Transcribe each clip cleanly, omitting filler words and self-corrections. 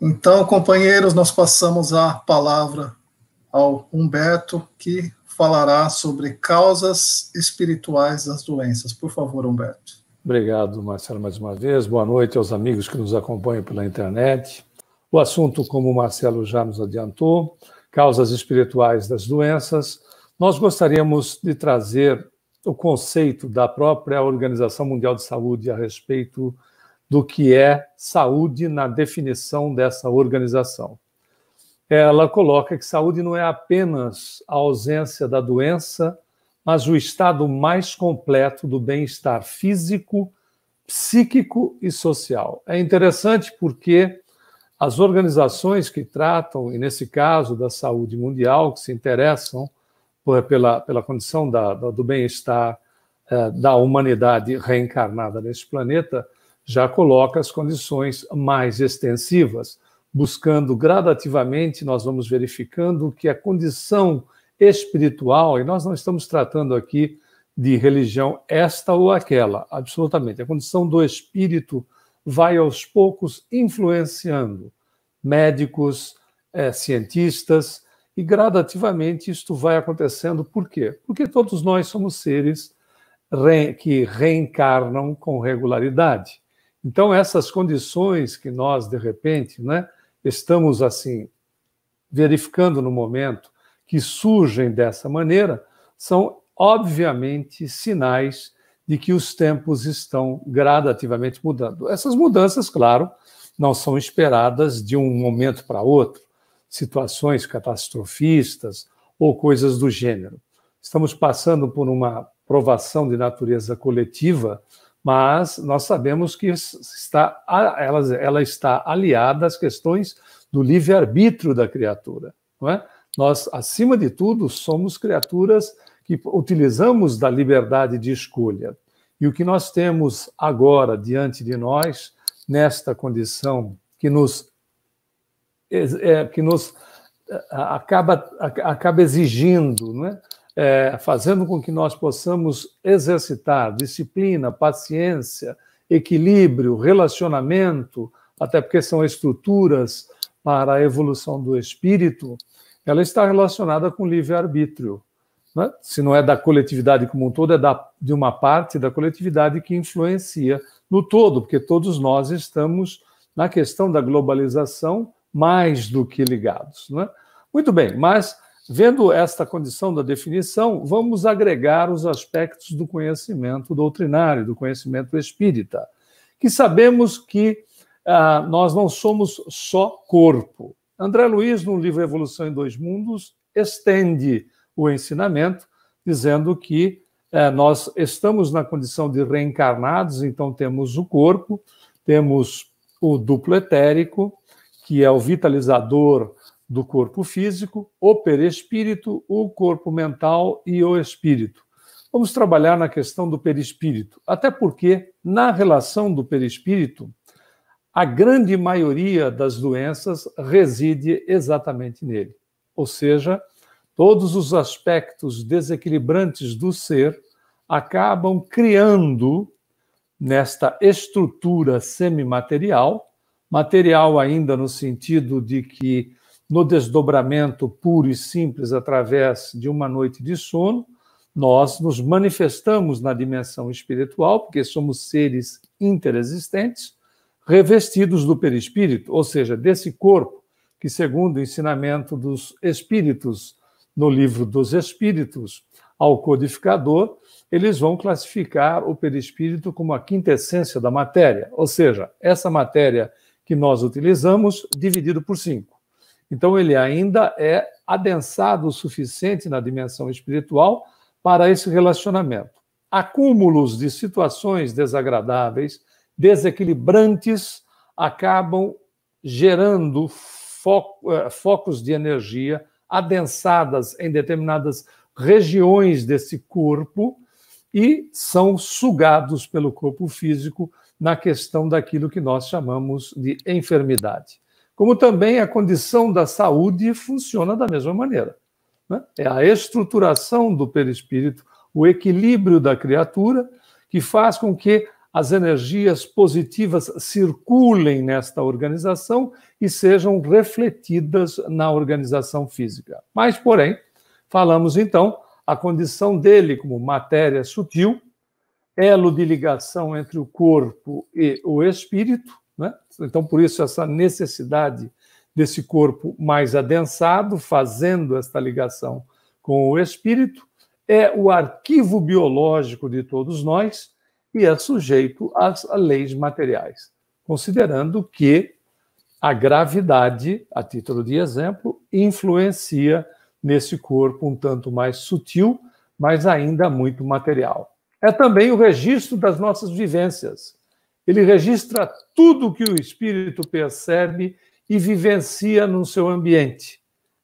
Então, companheiros, nós passamos a palavra ao Humberto, que falará sobre causas espirituais das doenças. Por favor, Humberto. Obrigado, Marcelo, mais uma vez. Boa noite aos amigos que nos acompanham pela internet. O assunto, como o Marcelo já nos adiantou, causas espirituais das doenças. Nós gostaríamos de trazer o conceito da própria Organização Mundial de Saúde a respeito do que é saúde na definição dessa organização. Ela coloca que saúde não é apenas a ausência da doença, mas o estado mais completo do bem-estar físico, psíquico e social. É interessante porque as organizações que tratam, e nesse caso da saúde mundial, que se interessam pela condição do bem-estar da humanidade reencarnada neste planeta, já coloca as condições mais extensivas, buscando gradativamente, nós vamos verificando que a condição espiritual, e nós não estamos tratando aqui de religião esta ou aquela, absolutamente, a condição do espírito vai aos poucos influenciando médicos, cientistas, e gradativamente isto vai acontecendo. Por quê? Porque todos nós somos seres que reencarnam com regularidade. Então, essas condições que nós, de repente, estamos assim verificando no momento, que surgem dessa maneira, são, obviamente, sinais de que os tempos estão gradativamente mudando. Essas mudanças, claro, não são esperadas de um momento para outro, situações catastrofistas ou coisas do gênero. Estamos passando por uma provação de natureza coletiva, mas nós sabemos que ela está aliada às questões do livre-arbítrio da criatura, não é? Nós, acima de tudo, somos criaturas que utilizamos da liberdade de escolha. E o que nós temos agora diante de nós, nesta condição que nos acaba exigindo, não é? Fazendo com que nós possamos exercitar disciplina, paciência, equilíbrio, relacionamento, até porque são estruturas para a evolução do espírito, ela está relacionada com o livre-arbítrio. Né? Se não é da coletividade como um todo, é de uma parte da coletividade que influencia no todo, porque todos nós estamos na questão da globalização mais do que ligados. Né? Muito bem, mas vendo esta condição da definição, vamos agregar os aspectos do conhecimento doutrinário, do conhecimento espírita, que sabemos que nós não somos só corpo. André Luiz, no livro Evolução em Dois Mundos, estende o ensinamento, dizendo que nós estamos na condição de reencarnados, então temos o corpo, temos o duplo etérico, que é o vitalizador do corpo físico, o perispírito, o corpo mental e o espírito. Vamos trabalhar na questão do perispírito, até porque, na relação do perispírito, a grande maioria das doenças reside exatamente nele. Ou seja, todos os aspectos desequilibrantes do ser acabam criando, nesta estrutura semimaterial, material ainda no sentido de que, no desdobramento puro e simples, através de uma noite de sono, nós nos manifestamos na dimensão espiritual, porque somos seres interexistentes, revestidos do perispírito, ou seja, desse corpo que, segundo o ensinamento dos espíritos, no livro dos Espíritos, ao codificador, eles vão classificar o perispírito como a quintessência da matéria, ou seja, essa matéria que nós utilizamos dividido por 5. Então, ele ainda é adensado o suficiente na dimensão espiritual para esse relacionamento. Acúmulos de situações desagradáveis, desequilibrantes, acabam gerando focos de energia adensadas em determinadas regiões desse corpo e são sugados pelo corpo físico na questão daquilo que nós chamamos de enfermidade. Como também a condição da saúde funciona da mesma maneira. Né? É a estruturação do perispírito, o equilíbrio da criatura, que faz com que as energias positivas circulem nesta organização e sejam refletidas na organização física. Mas, porém, falamos então a condição dele como matéria sutil, elo de ligação entre o corpo e o espírito, né? Então, por isso, essa necessidade desse corpo mais adensado, fazendo esta ligação com o espírito, é o arquivo biológico de todos nós e é sujeito às leis materiais, considerando que a gravidade, a título de exemplo, influencia nesse corpo um tanto mais sutil, mas ainda muito material. É também o registro das nossas vivências. Ele registra tudo que o espírito percebe e vivencia no seu ambiente.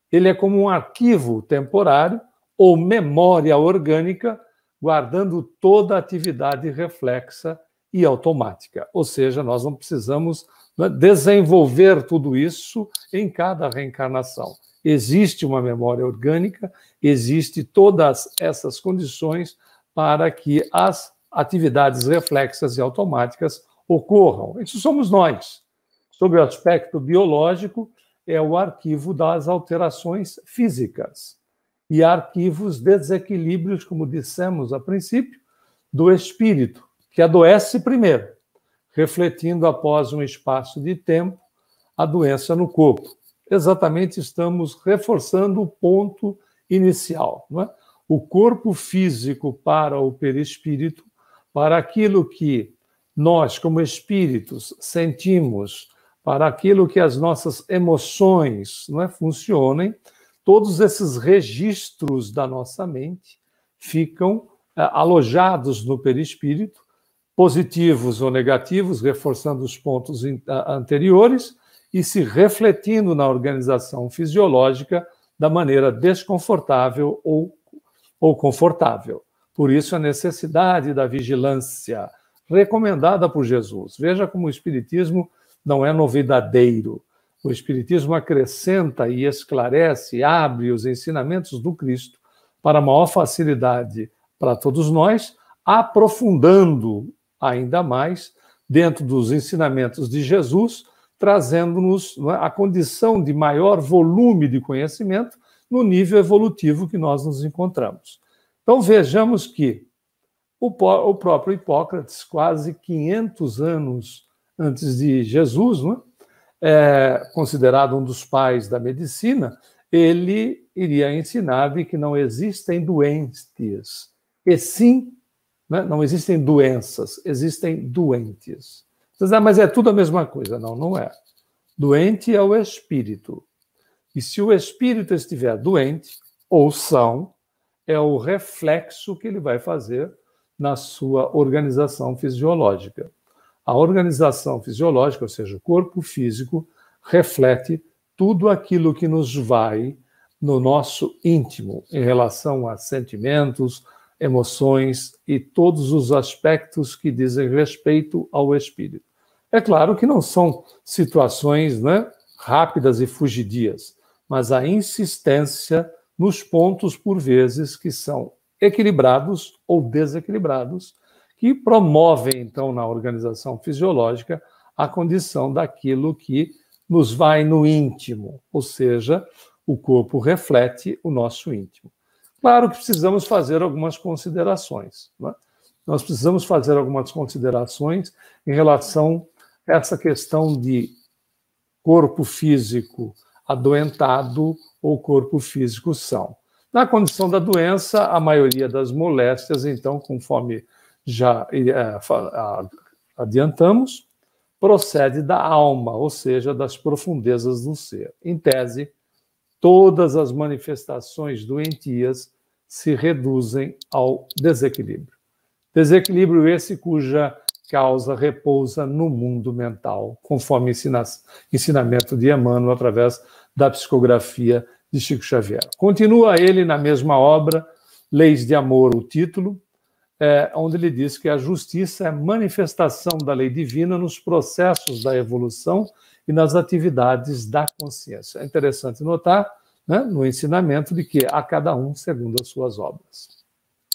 Ele é como um arquivo temporário ou memória orgânica, guardando toda a atividade reflexa e automática. Ou seja, nós não precisamos desenvolver tudo isso em cada reencarnação. Existe uma memória orgânica, existe todas essas condições para que as atividades reflexas e automáticas ocorram. Isso somos nós. Sob o aspecto biológico, é o arquivo das alterações físicas e arquivos desequilíbrios, como dissemos a princípio, do espírito, que adoece primeiro, refletindo após um espaço de tempo a doença no corpo. Exatamente estamos reforçando o ponto inicial, não é? O corpo físico para o perispírito, para aquilo que nós, como espíritos, sentimos, para aquilo que as nossas emoções, não é, funcionem, todos esses registros da nossa mente ficam alojados no perispírito, positivos ou negativos, reforçando os pontos anteriores, e se refletindo na organização fisiológica da maneira desconfortável ou confortável. Por isso, a necessidade da vigilância recomendada por Jesus. Veja como o Espiritismo não é novidadeiro. O Espiritismo acrescenta e esclarece, abre os ensinamentos do Cristo para maior facilidade para todos nós, aprofundando ainda mais dentro dos ensinamentos de Jesus, trazendo-nos a condição de maior volume de conhecimento no nível evolutivo que nós nos encontramos. Então, vejamos que o próprio Hipócrates, quase 500 anos antes de Jesus, considerado um dos pais da medicina, ele iria ensinar de que não existem doentes, e sim, não existem doenças, existem doentes. Você diz, mas é tudo a mesma coisa. Não, não é. Doente é o espírito. E se o espírito estiver doente, ou são, é o reflexo que ele vai fazer na sua organização fisiológica. A organização fisiológica, ou seja, o corpo físico, reflete tudo aquilo que nos vai no nosso íntimo, em relação a sentimentos, emoções e todos os aspectos que dizem respeito ao espírito. É claro que não são situações rápidas e fugidias, mas a insistência nos pontos, por vezes, que são equilibrados ou desequilibrados, que promovem, então, na organização fisiológica, a condição daquilo que nos vai no íntimo, ou seja, o corpo reflete o nosso íntimo. Claro que precisamos fazer algumas considerações. Nós precisamos fazer algumas considerações em relação a essa questão de corpo físico adoentado ou corpo físico são. Na condição da doença, a maioria das moléstias, então, conforme já adiantamos, procede da alma, ou seja, das profundezas do ser. Em tese, todas as manifestações doentias se reduzem ao desequilíbrio. Desequilíbrio esse cuja causa repousa no mundo mental, conforme ensinamento de Emmanuel através da psicografia de Chico Xavier. Continua ele na mesma obra, Leis de Amor, o título, onde ele diz que a justiça é manifestação da lei divina nos processos da evolução e nas atividades da consciência. É interessante notar, no ensinamento, de que a cada um segundo as suas obras.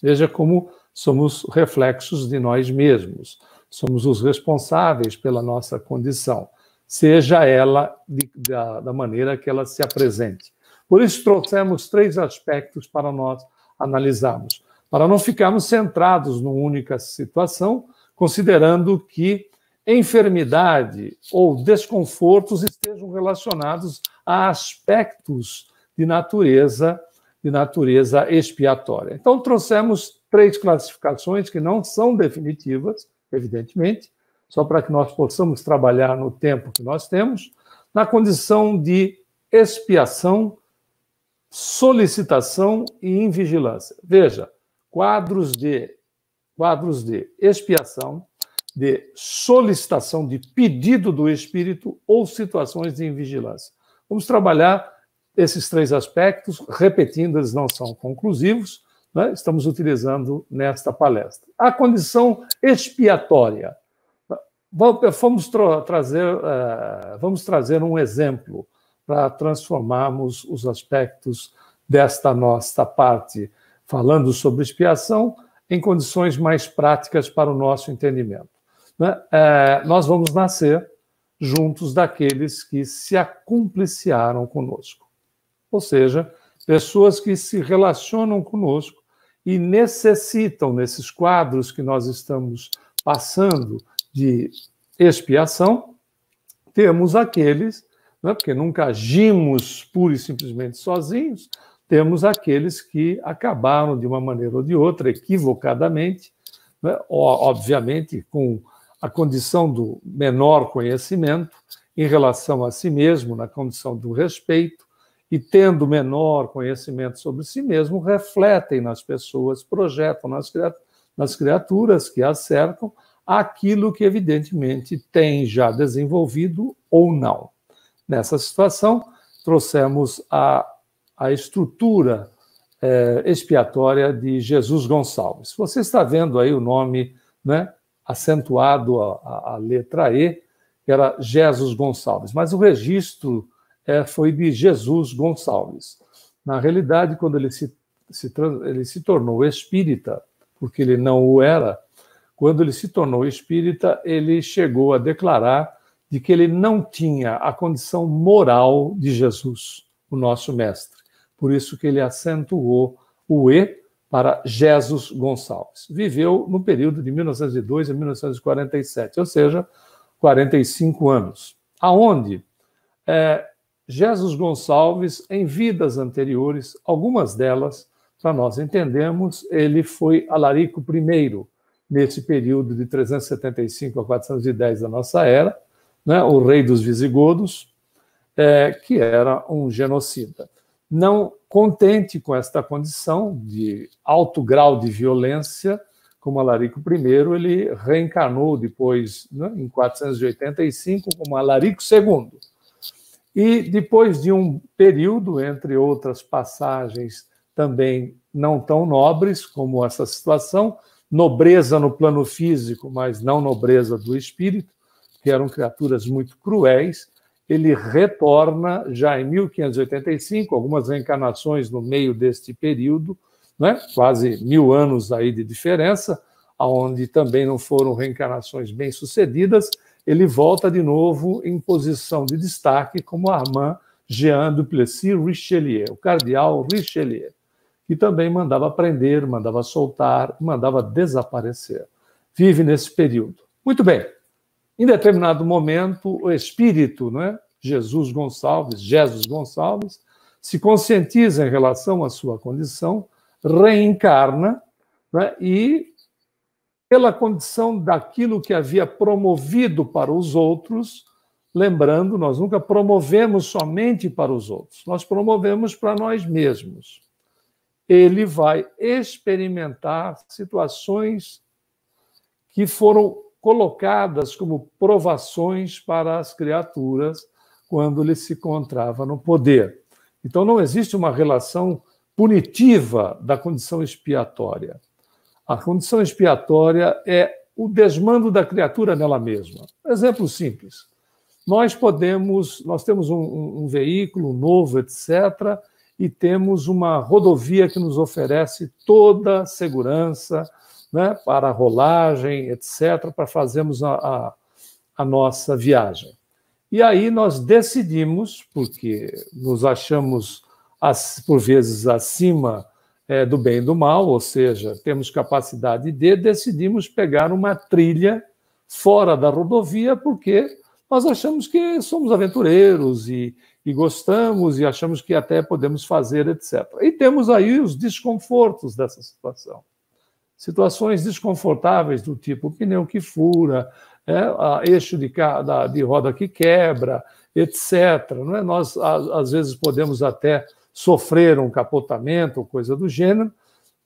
Veja como somos reflexos de nós mesmos. somos os responsáveis pela nossa condição, seja ela da maneira que ela se apresente. Por isso, trouxemos 3 aspectos para nós analisarmos, para não ficarmos centrados numa única situação, considerando que enfermidade ou desconfortos estejam relacionados a aspectos de natureza expiatória. Então, trouxemos 3 classificações que não são definitivas, evidentemente, só para que nós possamos trabalhar no tempo que nós temos, na condição de expiação, solicitação e invigilância. Veja, quadros de expiação, de solicitação, de pedido do Espírito ou situações de invigilância. Vamos trabalhar esses 3 aspectos, repetindo, eles não são conclusivos, né? Estamos utilizando nesta palestra. A condição expiatória. Vamos trazer um exemplo para transformarmos os aspectos desta nossa parte, falando sobre expiação, em condições mais práticas para o nosso entendimento. Nós vamos nascer juntos daqueles que se acumpliciaram conosco. Ou seja, pessoas que se relacionam conosco e necessitam, nesses quadros que nós estamos passando de expiação, temos aqueles, porque nunca agimos pura e simplesmente sozinhos, temos aqueles que acabaram, de uma maneira ou de outra, equivocadamente, obviamente com a condição do menor conhecimento em relação a si mesmo, na condição do respeito, e tendo menor conhecimento sobre si mesmo, refletem nas pessoas, projetam nas criaturas que as cercam aquilo que, evidentemente, tem já desenvolvido ou não. Nessa situação, trouxemos a estrutura expiatória de Jesus Gonçalves. Você está vendo aí o nome, né, acentuado a letra E, que era Jesus Gonçalves, mas o registro foi de Jesus Gonçalves. Na realidade, quando ele se tornou espírita, porque ele não o era, quando ele se tornou espírita, ele chegou a declarar de que ele não tinha a condição moral de Jesus, o nosso mestre. Por isso que ele acentuou o E para Jesus Gonçalves. Viveu no período de 1902 a 1947, ou seja, 45 anos. Aonde Jesus Gonçalves, em vidas anteriores, algumas delas, para nós entendermos, ele foi Alarico I, nesse período de 375 a 410 da nossa era, né, o rei dos visigodos, que era um genocida. Não contente com esta condição de alto grau de violência, como Alarico I, ele reencarnou depois, né, em 485, como Alarico II. E depois de um período, entre outras passagens também não tão nobres, como essa situação, nobreza no plano físico, mas não nobreza do espírito, que eram criaturas muito cruéis, ele retorna já em 1585, algumas reencarnações no meio deste período, né? Quase 1000 anos aí de diferença, onde também não foram reencarnações bem-sucedidas, ele volta de novo em posição de destaque como Armand Jean Duplessis Richelieu, o cardeal Richelieu, que também mandava prender, mandava soltar, mandava desaparecer. Vive nesse período. Muito bem. Em determinado momento, o espírito, não é? Jesus Gonçalves, se conscientiza em relação à sua condição, reencarna, né? E, pela condição daquilo que havia promovido para os outros, lembrando, nós nunca promovemos somente para os outros, nós promovemos para nós mesmos. Ele vai experimentar situações que foram colocadas como provações para as criaturas quando ele se encontrava no poder. Então, não existe uma relação punitiva da condição expiatória. A condição expiatória é o desmando da criatura nela mesma. Exemplo simples. Nós temos um veículo novo, etc., e temos uma rodovia que nos oferece toda a segurança, né, para a rolagem, etc., para fazermos a nossa viagem. E aí nós decidimos, porque nos achamos, por vezes, acima do bem e do mal, ou seja, temos capacidade decidimos pegar uma trilha fora da rodovia, porque nós achamos que somos aventureiros e gostamos e achamos que até podemos fazer, etc. E temos aí os desconfortos dessa situação. Situações desconfortáveis do tipo pneu que fura, eixo de roda que quebra, etc. Não é? Nós, às vezes, podemos até sofrer um capotamento, coisa do gênero,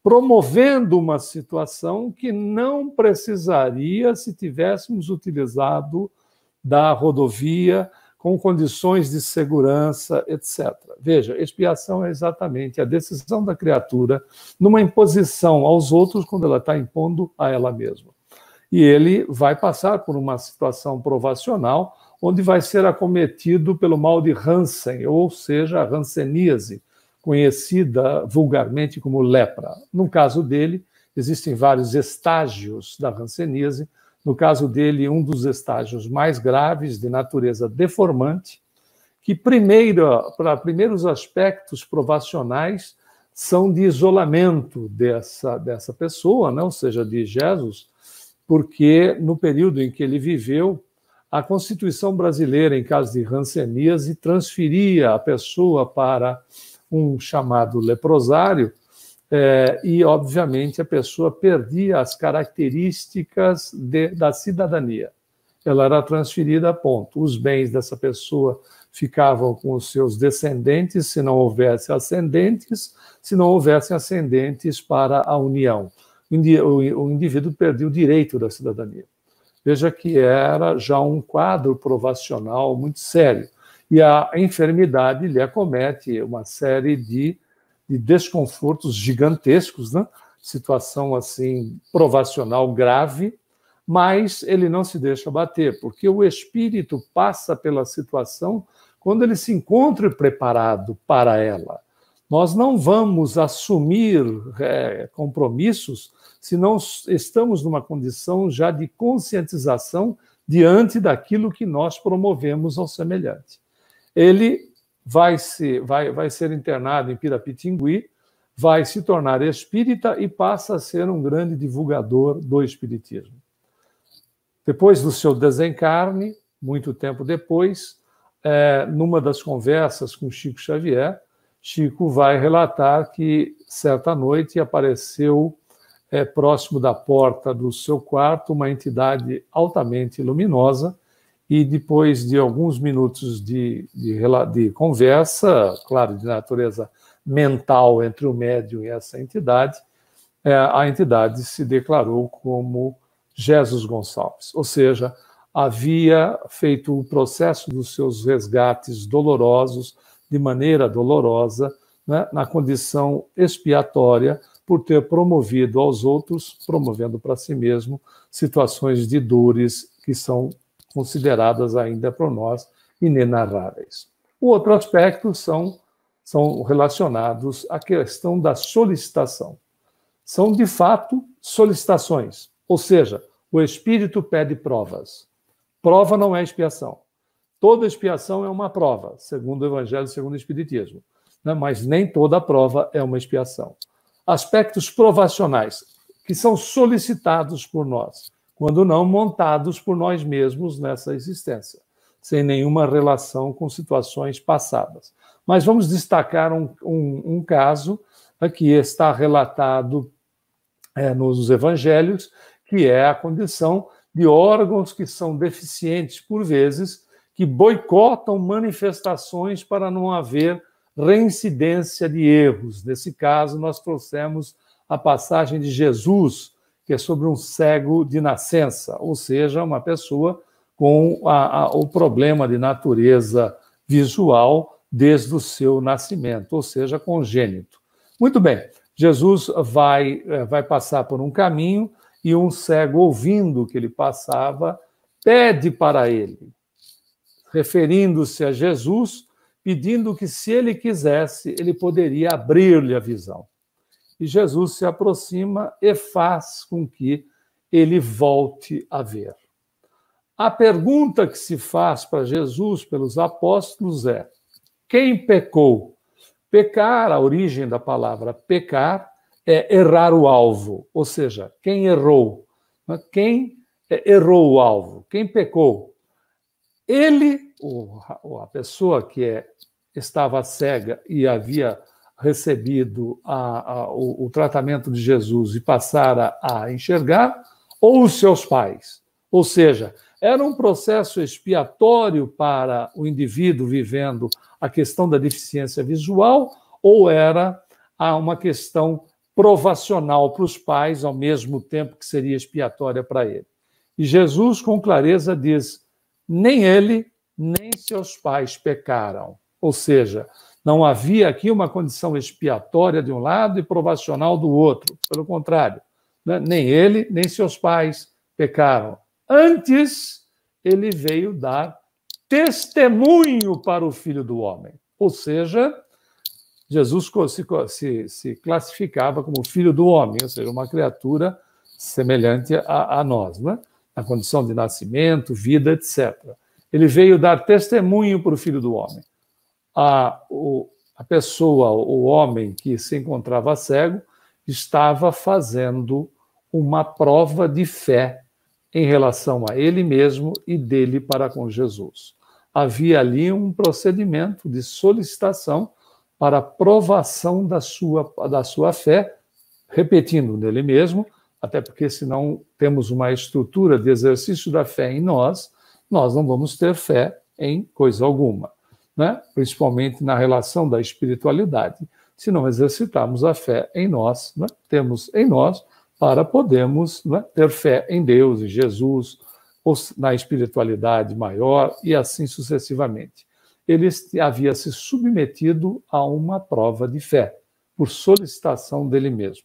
promovendo uma situação que não precisaria se tivéssemos utilizado da rodovia com condições de segurança, etc. Veja, expiação é exatamente a decisão da criatura numa imposição aos outros quando ela está impondo a ela mesma. E ele vai passar por uma situação provacional onde vai ser acometido pelo mal de Hansen, ou seja, a hanseníase, conhecida vulgarmente como lepra. No caso dele, existem vários estágios da hanseníase. No caso dele, um dos estágios mais graves, de natureza deformante, que para primeiros aspectos provacionais são de isolamento dessa pessoa, né? Ou seja, de Jesus, porque no período em que ele viveu, a Constituição brasileira, em caso de hanseníase, transferia a pessoa para um chamado leprosário, e, obviamente, a pessoa perdia as características da cidadania. Ela era transferida a ponto. Os bens dessa pessoa ficavam com os seus descendentes, se não houvesse ascendentes, se não houvessem ascendentes para a união. O indivíduo perdeu o direito da cidadania. Veja que era já um quadro provacional muito sério. E a enfermidade lhe acomete uma série de desconfortos gigantescos, né? Situação assim provacional grave, mas ele não se deixa abater, porque o espírito passa pela situação quando ele se encontra preparado para ela. Nós não vamos assumir compromissos se não estamos numa condição já de conscientização diante daquilo que nós promovemos ao semelhante. Ele vai ser internado em Pirapitingui, vai se tornar espírita e passa a ser um grande divulgador do espiritismo. Depois do seu desencarne, muito tempo depois, numa das conversas com Chico Xavier, Chico vai relatar que, certa noite, apareceu próximo da porta do seu quarto uma entidade altamente luminosa, e depois de alguns minutos de conversa, claro, de natureza mental entre o médium e essa entidade, a entidade se declarou como Jesus Gonçalves, ou seja, havia feito o processo dos seus resgates dolorosos, de maneira dolorosa, né, na condição expiatória, por ter promovido aos outros, promovendo para si mesmo, situações de dores que são consideradas ainda por nós inenarráveis. O outro aspecto são relacionados à questão da solicitação. São, de fato, solicitações, ou seja, o espírito pede provas. Prova não é expiação. Toda expiação é uma prova, segundo o Evangelho, segundo o Espiritismo, né? Mas nem toda prova é uma expiação. Aspectos provacionais, que são solicitados por nós, quando não montados por nós mesmos nessa existência, sem nenhuma relação com situações passadas. Mas vamos destacar um caso que está relatado nos evangelhos, que é a condição de órgãos que são deficientes, por vezes, que boicotam manifestações para não haver reincidência de erros. Nesse caso, nós trouxemos a passagem de Jesus, que é sobre um cego de nascença, ou seja, uma pessoa com o problema de natureza visual desde o seu nascimento, ou seja, congênito. Muito bem, Jesus vai passar por um caminho e um cego, ouvindo que ele passava, pede para ele, referindo-se a Jesus, pedindo que, se ele quisesse, ele poderia abrir-lhe a visão. e Jesus se aproxima e faz com que ele volte a ver. A pergunta que se faz para Jesus pelos apóstolos é: quem pecou? Pecar, a origem da palavra pecar, é errar o alvo, ou seja, quem errou? Quem errou o alvo? Quem pecou? Ele, a pessoa que estava cega e havia recebido o tratamento de Jesus e passara a enxergar, ou os seus pais? Ou seja, era um processo expiatório para o indivíduo vivendo a questão da deficiência visual, ou era uma questão provacional para os pais, ao mesmo tempo que seria expiatória para ele? E Jesus, com clareza, diz: nem ele, nem seus pais pecaram. Ou seja, não havia aqui uma condição expiatória de um lado e provacional do outro. Pelo contrário, né? Nem ele, nem seus pais pecaram. Antes, ele veio dar testemunho para o Filho do Homem. Ou seja, Jesus se classificava como Filho do Homem, ou seja, uma criatura semelhante a nós, né? Na condição de nascimento, vida, etc. Ele veio dar testemunho para o Filho do Homem. A pessoa, o homem que se encontrava cego, estava fazendo uma prova de fé em relação a ele mesmo e dele para com Jesus. Havia ali um procedimento de solicitação para provação da sua fé, repetindo nele mesmo, até porque se não temos uma estrutura de exercício da fé em nós não vamos ter fé em coisa alguma, né? Principalmente na relação da espiritualidade. Se não exercitarmos a fé em nós, né? Temos em nós para podermos, né, ter fé em Deus, em Jesus, ou na espiritualidade maior e assim sucessivamente. Ele havia se submetido a uma prova de fé, por solicitação dele mesmo.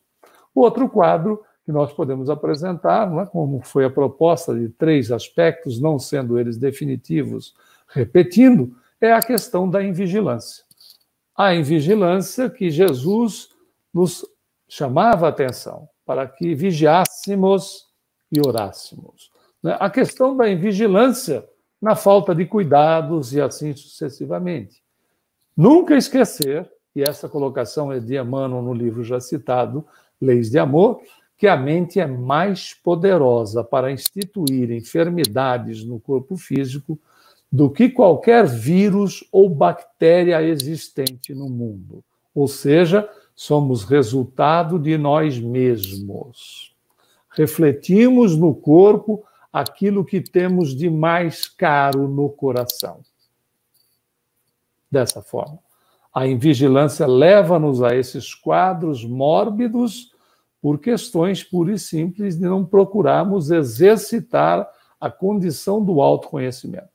O outro quadro que nós podemos apresentar, né, como foi a proposta de 3 aspectos, não sendo eles definitivos, repetindo, é a questão da invigilância. A invigilância que Jesus nos chamava a atenção para que vigiássemos e orássemos. A questão da invigilância na falta de cuidados e assim sucessivamente. Nunca esquecer, e essa colocação é de Emmanuel no livro já citado, Leis de Amor, que a mente é mais poderosa para instituir enfermidades no corpo físico do que qualquer vírus ou bactéria existente no mundo. Ou seja, somos resultado de nós mesmos. Refletimos no corpo aquilo que temos de mais caro no coração. Dessa forma, a invigilância leva-nos a esses quadros mórbidos por questões puras e simples de não procurarmos exercitar a condição do autoconhecimento.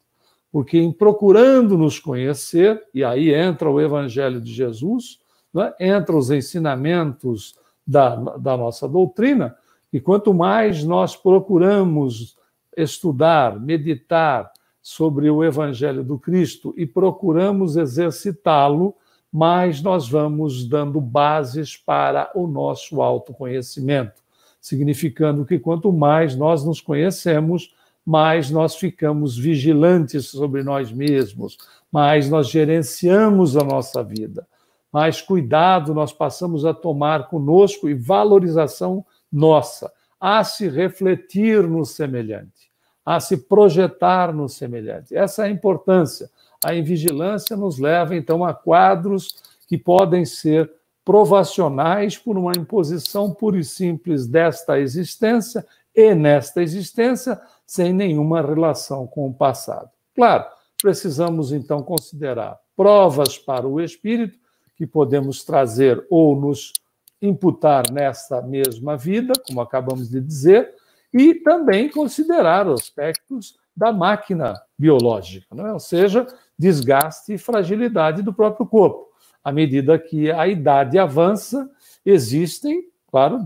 Porque em procurando nos conhecer, e aí entra o Evangelho de Jesus, né, entra os ensinamentos da nossa doutrina, e quanto mais nós procuramos estudar, meditar sobre o Evangelho do Cristo e procuramos exercitá-lo, mais nós vamos dando bases para o nosso autoconhecimento, significando que quanto mais nós nos conhecemos, mais nós ficamos vigilantes sobre nós mesmos, mais nós gerenciamos a nossa vida, mais cuidado nós passamos a tomar conosco e valorização nossa, a se refletir no semelhante, a se projetar no semelhante. Essa é a importância. A invigilância nos leva, então, a quadros que podem ser provacionais por uma imposição pura e simples desta existência e nesta existência, sem nenhuma relação com o passado. Claro, precisamos, então, considerar provas para o espírito que podemos trazer ou nos imputar nesta mesma vida, como acabamos de dizer, e também considerar aspectos da máquina biológica, não é? Ou seja, desgaste e fragilidade do próprio corpo. À medida que a idade avança, existem, claro,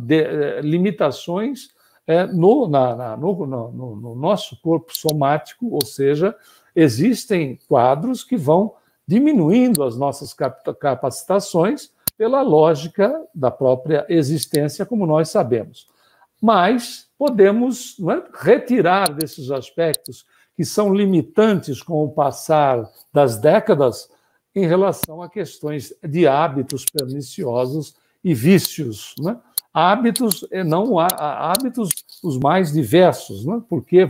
limitações no nosso corpo somático, ou seja, existem quadros que vão diminuindo as nossas capacitações pela lógica da própria existência, como nós sabemos. Mas podemos, não é, retirar desses aspectos que são limitantes com o passar das décadas em relação a questões de hábitos perniciosos e vícios, né? Hábitos, não hábitos os mais diversos, né? Porque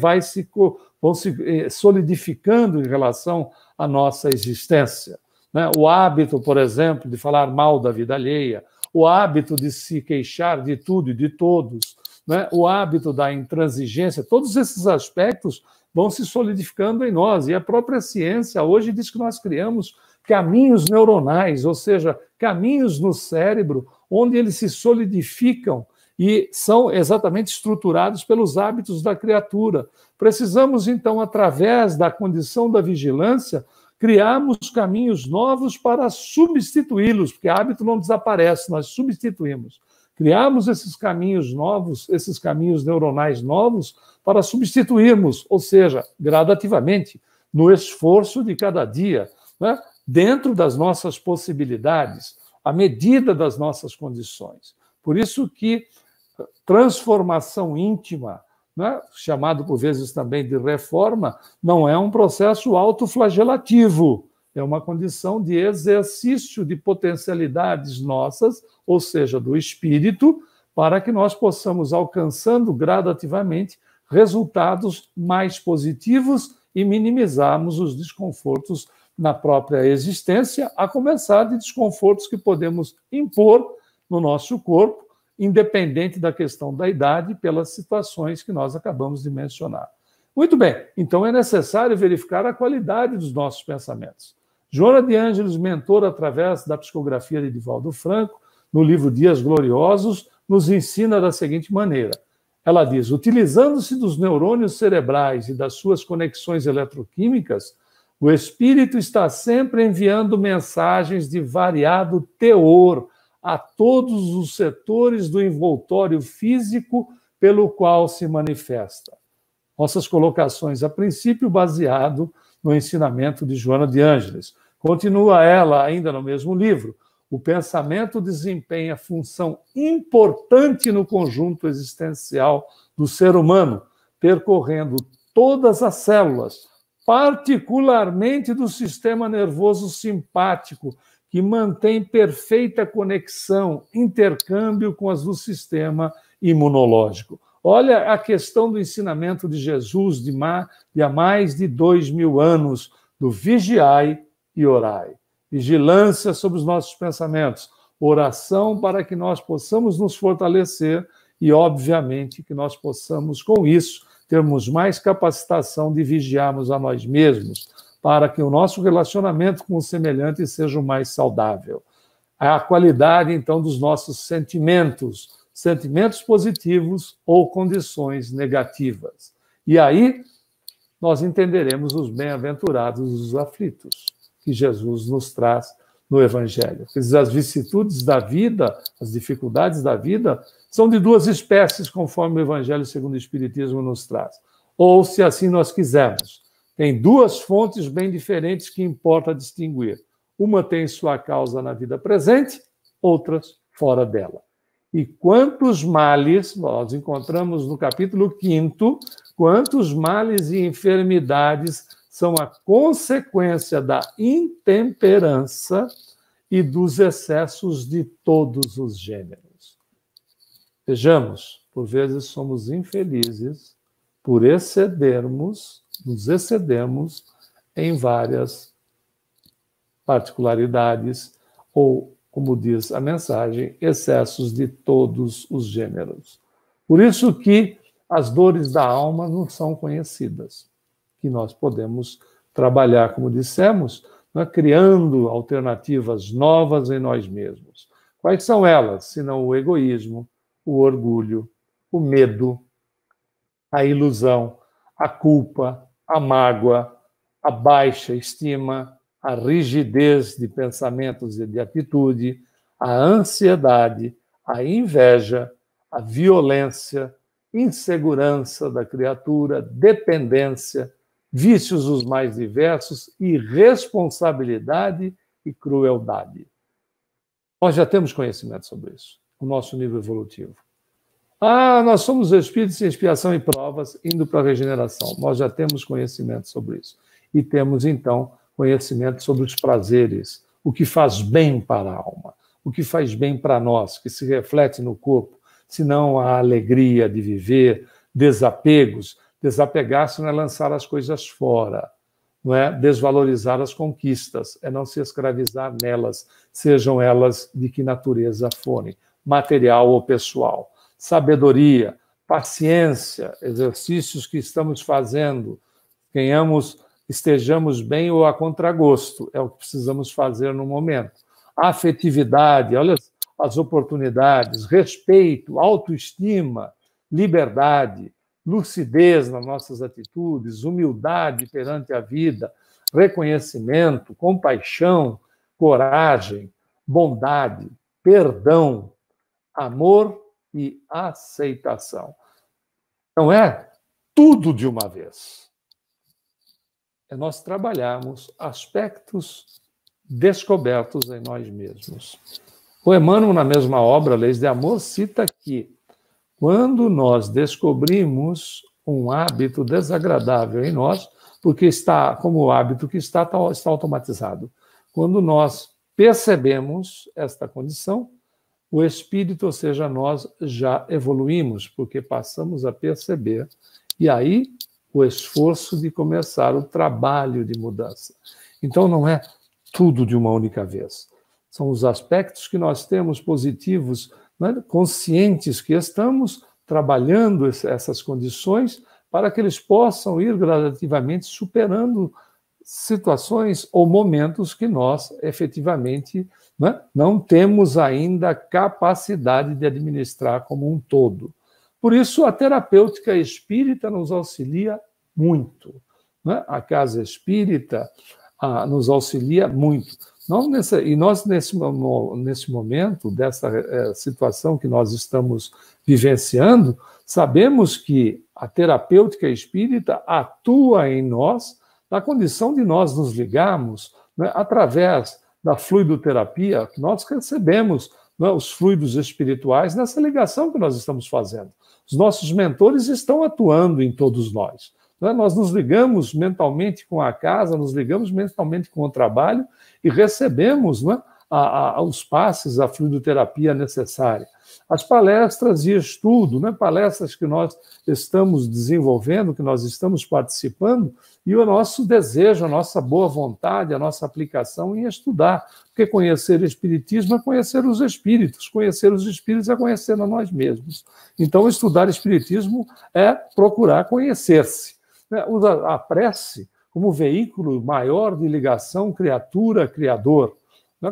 vão se solidificando em relação à nossa existência, né? O hábito, por exemplo, de falar mal da vida alheia, o hábito de se queixar de tudo e de todos, né? O hábito da intransigência, todos esses aspectos vão se solidificando em nós. E a própria ciência hoje diz que nós criamos caminhos neuronais, ou seja, caminhos no cérebro, onde eles se solidificam e são exatamente estruturados pelos hábitos da criatura. Precisamos, então, através da condição da vigilância, criarmos caminhos novos para substituí-los, porque hábito não desaparece, nós substituímos. Criarmos esses caminhos novos, esses caminhos neuronais novos, para substituirmos, ou seja, gradativamente, no esforço de cada dia, né? Dentro das nossas possibilidades, à medida das nossas condições. Por isso que transformação íntima, né, chamado por vezes também de reforma, não é um processo autoflagelativo, é uma condição de exercício de potencialidades nossas, ou seja, do espírito, para que nós possamos, alcançando gradativamente, resultados mais positivos e minimizarmos os desconfortos na própria existência, a começar de desconfortos que podemos impor no nosso corpo, independente da questão da idade, pelas situações que nós acabamos de mencionar. Muito bem, então é necessário verificar a qualidade dos nossos pensamentos. Joana de Ângeles, mentora através da psicografia de Divaldo Franco, no livro Dias Gloriosos, nos ensina da seguinte maneira. Ela diz, utilizando-se dos neurônios cerebrais e das suas conexões eletroquímicas, o espírito está sempre enviando mensagens de variado teor a todos os setores do envoltório físico pelo qual se manifesta. Nossas colocações, a princípio, baseado no ensinamento de Joana de Ângeles. Continua ela, ainda no mesmo livro, o pensamento desempenha função importante no conjunto existencial do ser humano, percorrendo todas as células, particularmente do sistema nervoso simpático, que mantém perfeita conexão, intercâmbio com as do sistema imunológico. Olha a questão do ensinamento de Jesus de há mais de 2000 anos, do vigiai e orai. Vigilância sobre os nossos pensamentos, oração para que nós possamos nos fortalecer e, obviamente, que nós possamos, com isso, termos mais capacitação de vigiarmos a nós mesmos, para que o nosso relacionamento com o semelhante seja o mais saudável. A qualidade, então, dos nossos sentimentos, sentimentos positivos ou condições negativas. E aí nós entenderemos os bem-aventurados os aflitos, que Jesus nos traz no Evangelho. Quer dizer, as vicissitudes da vida, as dificuldades da vida, são de duas espécies, conforme o Evangelho segundo o Espiritismo nos traz. Ou, se assim nós quisermos, tem duas fontes bem diferentes que importa distinguir. Uma tem sua causa na vida presente, outras fora dela. E quantos males, nós encontramos no capítulo 5º, quantos males e enfermidades são a consequência da intemperança e dos excessos de todos os gêneros. Vejamos, por vezes somos infelizes por nos excedermos em várias particularidades ou, como diz a mensagem, excessos de todos os gêneros. Por isso que as dores da alma não são conhecidas, que nós podemos trabalhar, como dissemos, né, criando alternativas novas em nós mesmos. Quais são elas, senão o egoísmo, o orgulho, o medo, a ilusão, a culpa, a mágoa, a baixa estima, a rigidez de pensamentos e de atitude, a ansiedade, a inveja, a violência, insegurança da criatura, dependência, vícios os mais diversos, irresponsabilidade e crueldade. Nós já temos conhecimento sobre isso, o nosso nível evolutivo. Nós somos espíritos em expiação e provas, indo para a regeneração. Nós já temos conhecimento sobre isso. E temos, então, conhecimento sobre os prazeres, o que faz bem para a alma, o que faz bem para nós, que se reflete no corpo, senão a alegria de viver, desapegos. Desapegar-se não é lançar as coisas fora, não é desvalorizar as conquistas, é não se escravizar nelas, sejam elas de que natureza forem, material ou pessoal. Sabedoria, paciência, exercícios que estamos fazendo, estejamos bem ou a contragosto, é o que precisamos fazer no momento. Afetividade, olha as oportunidades, respeito, autoestima, liberdade, lucidez nas nossas atitudes, humildade perante a vida, reconhecimento, compaixão, coragem, bondade, perdão, amor e aceitação. Não é tudo de uma vez. É nós trabalharmos aspectos descobertos em nós mesmos. O Emmanuel, na mesma obra, Leis de Amor, cita que quando nós descobrimos um hábito desagradável em nós, porque está como o hábito que está automatizado. Quando nós percebemos esta condição, o espírito, ou seja, nós já evoluímos, porque passamos a perceber, e aí o esforço de começar o trabalho de mudança. Então, não é tudo de uma única vez. São os aspectos que nós temos positivos, né, conscientes que estamos trabalhando essas condições para que eles possam ir gradativamente superando situações ou momentos que nós, efetivamente, né, não temos ainda capacidade de administrar como um todo. Por isso, a terapêutica espírita nos auxilia muito, né? A casa espírita nos auxilia muito. E nós, nesse momento, dessa situação que nós estamos vivenciando, sabemos que a terapêutica espírita atua em nós na condição de nós nos ligarmos, né, através da fluidoterapia, que nós recebemos, né, os fluidos espirituais nessa ligação que nós estamos fazendo. Os nossos mentores estão atuando em todos nós. Né? Nós nos ligamos mentalmente com a casa, nos ligamos mentalmente com o trabalho e recebemos, né, os passes, a fluidoterapia necessária. As palestras e estudo, né, palestras que nós estamos desenvolvendo, que nós estamos participando, e o nosso desejo, a nossa boa vontade, a nossa aplicação em estudar. Porque conhecer o Espiritismo é conhecer os espíritos é conhecer a nós mesmos. Então, estudar Espiritismo é procurar conhecer-se. A prece como veículo maior de ligação criatura-criador,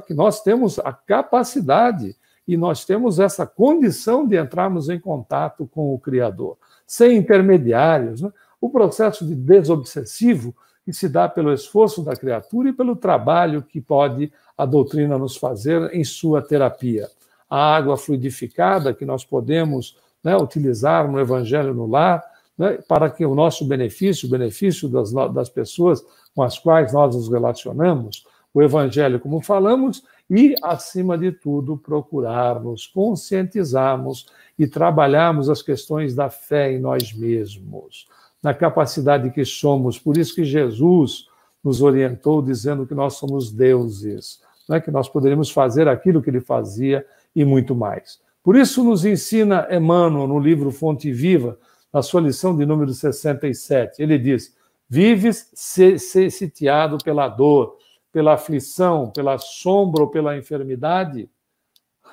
que nós temos a capacidade e nós temos essa condição de entrarmos em contato com o Criador, sem intermediários, né? O processo de desobsessivo que se dá pelo esforço da criatura e pelo trabalho que pode a doutrina nos fazer em sua terapia. A água fluidificada que nós podemos, né, utilizar no Evangelho no Lar, né, para que o nosso benefício, o benefício das pessoas com as quais nós nos relacionamos, o Evangelho, como falamos, e, acima de tudo, procurarmos, conscientizarmos e trabalharmos as questões da fé em nós mesmos, na capacidade que somos. Por isso que Jesus nos orientou dizendo que nós somos deuses, né? Que nós poderíamos fazer aquilo que ele fazia e muito mais. Por isso nos ensina Emmanuel, no livro Fonte Viva, na sua lição de número 67. Ele diz: vives sitiado pela dor, pela aflição, pela sombra ou pela enfermidade,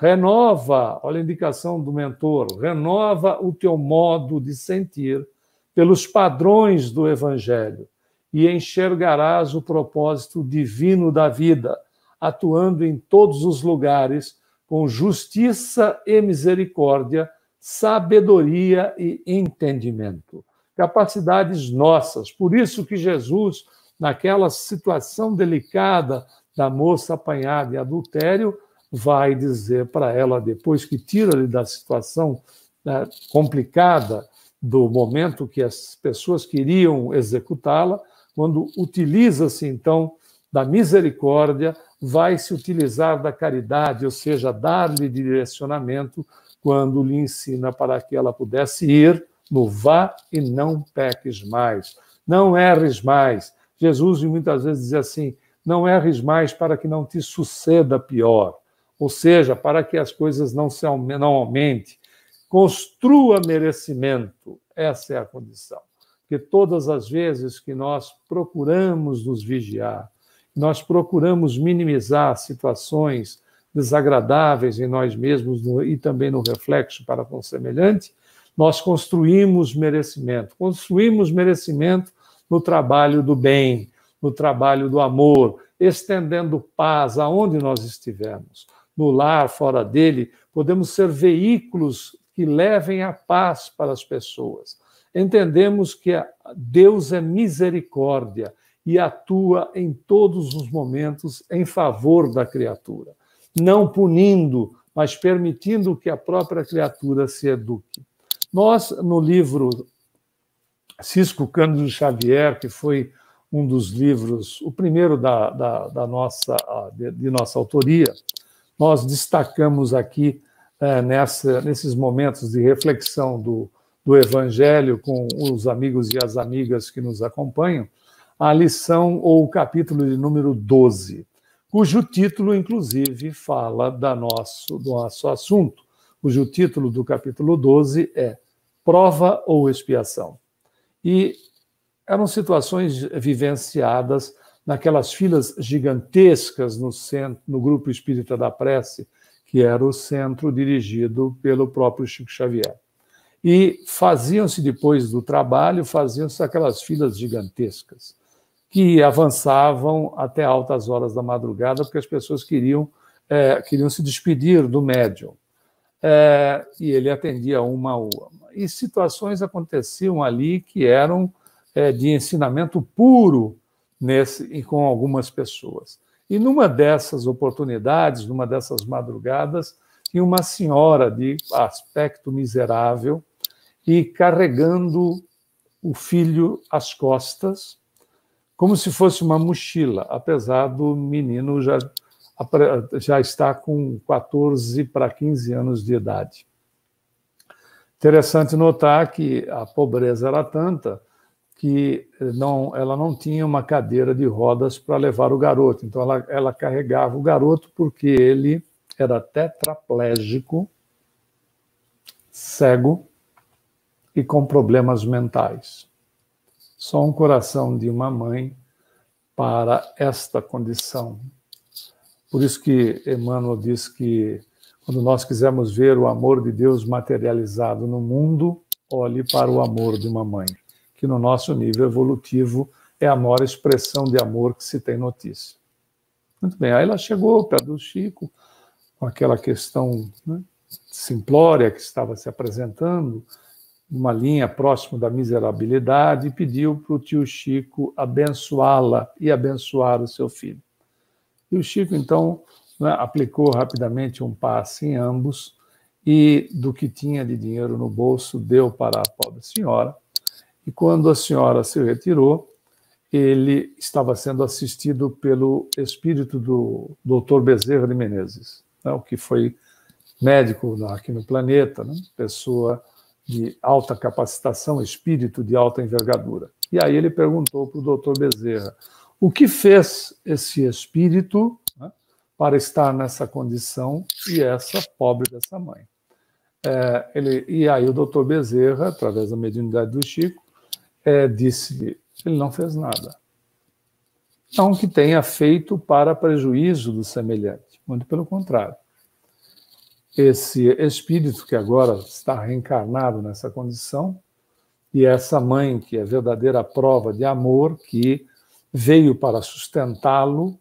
renova, olha a indicação do mentor, renova o teu modo de sentir pelos padrões do Evangelho e enxergarás o propósito divino da vida, atuando em todos os lugares com justiça e misericórdia, sabedoria e entendimento. Capacidades nossas. Por isso que Jesus, naquela situação delicada da moça apanhada em adultério, vai dizer para ela, depois que tira-lhe da situação complicada do momento que as pessoas queriam executá-la, quando utiliza-se, então, da misericórdia, vai se utilizar da caridade, ou seja, dar-lhe direcionamento quando lhe ensina para que ela pudesse ir no vá e não peques mais, não erres mais. Jesus muitas vezes dizia assim, não erres mais para que não te suceda pior, ou seja, para que as coisas não aumentem. Construa merecimento, essa é a condição. Porque todas as vezes que nós procuramos nos vigiar, nós procuramos minimizar situações desagradáveis em nós mesmos e também no reflexo para com o semelhante, nós construímos merecimento. Construímos merecimento no trabalho do bem, no trabalho do amor, estendendo paz aonde nós estivermos. No lar, fora dele, podemos ser veículos que levem a paz para as pessoas. Entendemos que Deus é misericórdia e atua em todos os momentos em favor da criatura, não punindo, mas permitindo que a própria criatura se eduque. Nós, no livro Cisco Cândido Xavier, que foi um dos livros, o primeiro de nossa autoria, nós destacamos aqui, nesses momentos de reflexão do Evangelho com os amigos e as amigas que nos acompanham, a lição ou o capítulo de número 12, cujo título, inclusive, fala do nosso assunto, cujo título do capítulo 12 é Prova ou Expiação. E eram situações vivenciadas naquelas filas gigantescas no Grupo Espírita da Prece, que era o centro dirigido pelo próprio Chico Xavier. E faziam-se, depois do trabalho, faziam-se aquelas filas gigantescas, que avançavam até altas horas da madrugada, porque as pessoas queriam se despedir do médium. E ele atendia uma a uma. E situações aconteciam ali que eram de ensinamento puro com algumas pessoas. E numa dessas oportunidades, numa dessas madrugadas, tinha uma senhora de aspecto miserável e carregando o filho às costas, como se fosse uma mochila, apesar do menino já estar com 14 para 15 anos de idade. Interessante notar que a pobreza era tanta que ela não tinha uma cadeira de rodas para levar o garoto. Então, ela carregava o garoto porque ele era tetraplégico, cego e com problemas mentais. Só um coração de uma mãe para esta condição. Por isso que Emmanuel diz que quando nós quisermos ver o amor de Deus materializado no mundo, olhe para o amor de uma mãe, que no nosso nível evolutivo é a maior expressão de amor que se tem notícia. Muito bem, aí ela chegou perto do Chico, com aquela questão, né, simplória que estava se apresentando, numa linha próxima da miserabilidade, e pediu para o tio Chico abençoá-la e abençoar o seu filho. E o Chico, então, né, aplicou rapidamente um passe em ambos e, do que tinha de dinheiro no bolso, deu para a pobre senhora. E quando a senhora se retirou, ele estava sendo assistido pelo espírito do Dr. Bezerra de Menezes, né, o que foi médico aqui no planeta, né, pessoa de alta capacitação, espírito de alta envergadura. E aí ele perguntou para o Dr. Bezerra o que fez esse espírito, né, para estar nessa condição e essa pobre dessa mãe. E aí o Dr. Bezerra, através da mediunidade do Chico, disse, ele não fez nada. Não que tenha feito para prejuízo do semelhante, muito pelo contrário. Esse espírito que agora está reencarnado nessa condição, e essa mãe, que é a verdadeira prova de amor, que veio para sustentá-lo,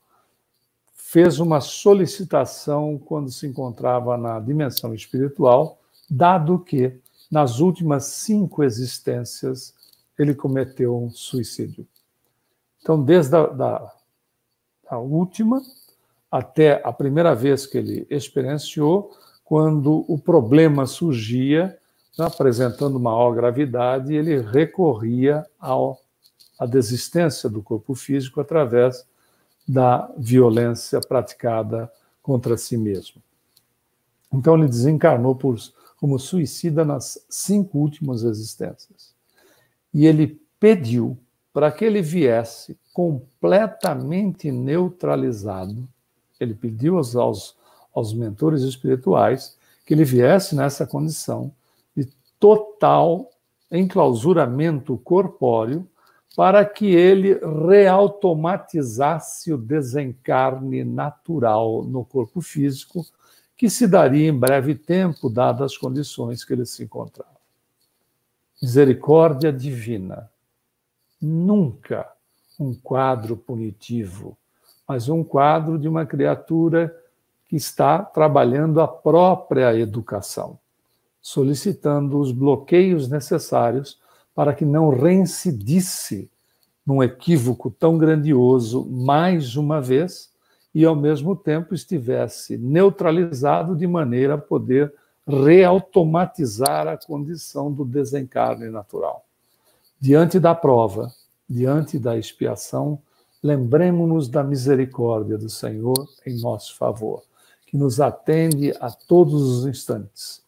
fez uma solicitação quando se encontrava na dimensão espiritual, dado que, nas últimas 5 existências, ele cometeu um suicídio. Então, desde a última até a primeira vez que ele experienciou, quando o problema surgia, né, apresentando uma maior gravidade, ele recorria à desistência do corpo físico através da violência praticada contra si mesmo. Então ele desencarnou como suicida nas 5 últimas existências. E ele pediu para que ele viesse completamente neutralizado. Ele pediu aos mentores espirituais que ele viesse nessa condição de total enclausuramento corpóreo, para que ele reautomatizasse o desencarne natural no corpo físico, que se daria em breve tempo, dadas as condições que ele se encontrava. Misericórdia divina. Nunca um quadro punitivo, mas um quadro de uma criatura que está trabalhando a própria educação, solicitando os bloqueios necessários para que não reincidisse num equívoco tão grandioso mais uma vez e, ao mesmo tempo, estivesse neutralizado de maneira a poder reautomatizar a condição do desencarne natural. Diante da prova, diante da expiação, lembremos-nos da misericórdia do Senhor em nosso favor, que nos atende a todos os instantes